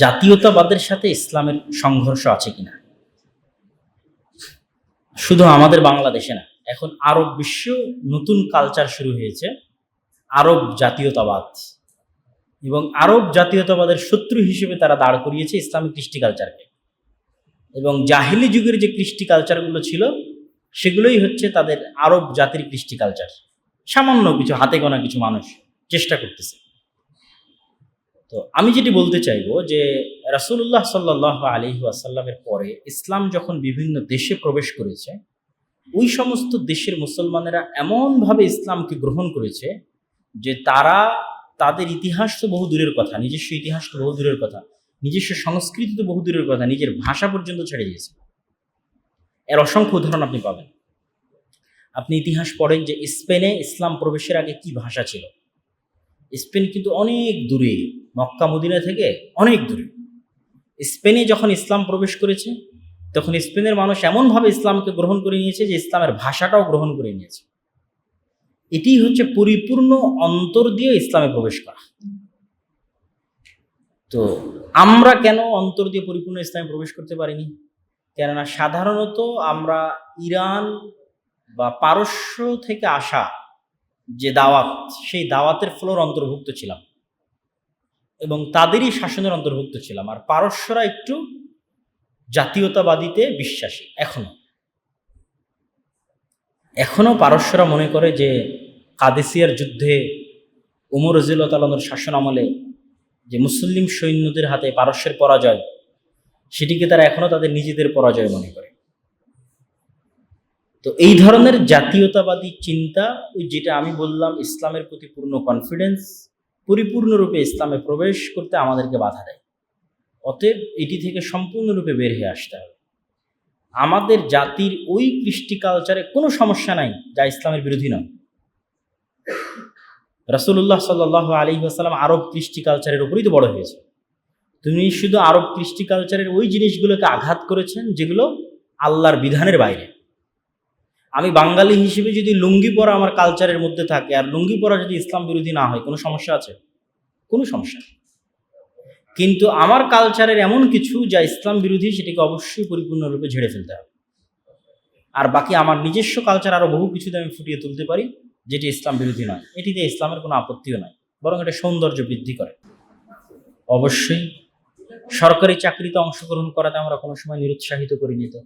জাতীয়তাবাদের সাথে ইসলামের সংঘর্ষ আছে কিনা। শুধু আমাদের বাংলাদেশে না, এখন আরব বিশ্ব নতুন কালচার শুরু হয়েছে, আরব জাতীয়তাবাদ। এবং আরব জাতীয়তাবাদের শত্রু হিসেবে তারা দাঁড় করিয়েছে ইসলামিক কৃষ্টি কালচারকে। এবং জাহিলি যুগের যে কৃষ্টি কালচারগুলো ছিল সেগুলোই হচ্ছে তাদের আরব জাতির কৃষ্টি কালচার। সামান্য কিছু হাতে গোনা কিছু মানুষ চেষ্টা করতেছে। তো আমি যেটি বলতে চাইবো যে রাসূলুল্লাহ সাল্লাল্লাহু আলাইহি ওয়াসাল্লামের পরে ইসলাম যখন বিভিন্ন দেশে প্রবেশ করেছে, ওই সমস্ত দেশের মুসলমানেরা এমনভাবে ইসলামকে গ্রহণ করেছে যে তারা তাদের ইতিহাস তো বহু দূরের কথা, নিজস্ব ইতিহাস তো বহু দূরের কথা, নিজস্ব সংস্কৃতি তো বহু দূরের কথা, নিজের ভাষা পর্যন্ত ছেড়ে দিয়েছে। এর অসংখ্য উদাহরণ আপনি পাবেন। আপনি ইতিহাস পড়েন যে স্পেনে ইসলাম প্রবেশের আগে কি ভাষা ছিল। স্পেন কিন্তু অনেক দূরে, মক্কা মদিনা থেকে অনেক দূরে। স্পেনে যখন ইসলাম প্রবেশ করেছে তখন স্পেনের মানুষ এমনভাবে ইসলামকে গ্রহণ করে নিয়েছে যে ইসলামের ভাষাটাও গ্রহণ করে নিয়েছে। এটি হচ্ছে পরিপূর্ণ অন্তর দিয়ে ইসলামে প্রবেশ করা। তো আমরা কেন অন্তর দিয়ে পরিপূর্ণ ইসলামে প্রবেশ করতে পারিনি? কেননা সাধারণত আমরা ইরান বা পারস্য থেকে আসা যে দাওয়াত, সেই দাওয়াতের ফ্লোর অন্তর্ভুক্ত ছিলাম এবং তাদেরই শাসনের অন্তর্ভুক্ত ছিলাম। আর পারস্যরা একটু জাতীয়তাবাদীতে বিশ্বাসী। এখনো পারস্যরা মনে করে যে কাদেসিয়ার যুদ্ধে উমর রাদিয়াল্লাহু তাআলা আনহুর শাসন আমলে যে মুসলিম সৈন্যদের হাতে পারস্যের পরাজয়, সেটিকে তারা এখনো তাদের নিজেদের পরাজয় মনে করে। তো এই ধরনের জাতীয়তাবাদী চিন্তা, ওই যেটা আমি বললাম, ইসলামের প্রতি পূর্ণ কনফিডেন্স, পরিপূর্ণরূপে ইসলামে প্রবেশ করতে আমাদেরকে বাধা দেয়। অতএব এটি থেকে সম্পূর্ণরূপে বের হয়ে আসতে হবে। আমাদের জাতির ওই কৃষ্টি কালচারে কোনো সমস্যা নাই যা ইসলামের বিরোধী নয়। রাসূলুল্লাহ সাল্লাল্লাহু আলাইহি ওয়াসাল্লাম আরব কৃষ্টি কালচারের উপরই তো বড় হয়েছে। তিনি শুধু আরব কৃষ্টি কালচারের ওই জিনিসগুলোকে আঘাত করেছেন যেগুলো আল্লাহর বিধানের বাইরে। আমি বাঙালি হিসেবে যদি লুঙ্গি পরা আমার কালচারের মধ্যে থাকে, আর লুঙ্গি পরা যদি ইসলাম বিরোধী না হয়, কোনো সমস্যা আছে? কোনো সমস্যা নেই। কিন্তু আমার কালচারের এমন কিছু যা ইসলাম বিরোধী, সেটিকে অবশ্যই পরিপূর্ণরূপে ঝেড়ে ফেলতে হবে। আর বাকি আমার নিজস্ব কালচার আরও বহু কিছুতে আমি ফুটিয়ে তুলতে পারি যেটি ইসলাম বিরোধী নয়। এটিতে ইসলামের কোনো আপত্তিও নয়, বরং এটা সৌন্দর্য বৃদ্ধি করে। অবশ্যই সরকারি চাকরিতে অংশগ্রহণ করাতে আমরা কোনো সময় নিরুৎসাহিত করিনি তো।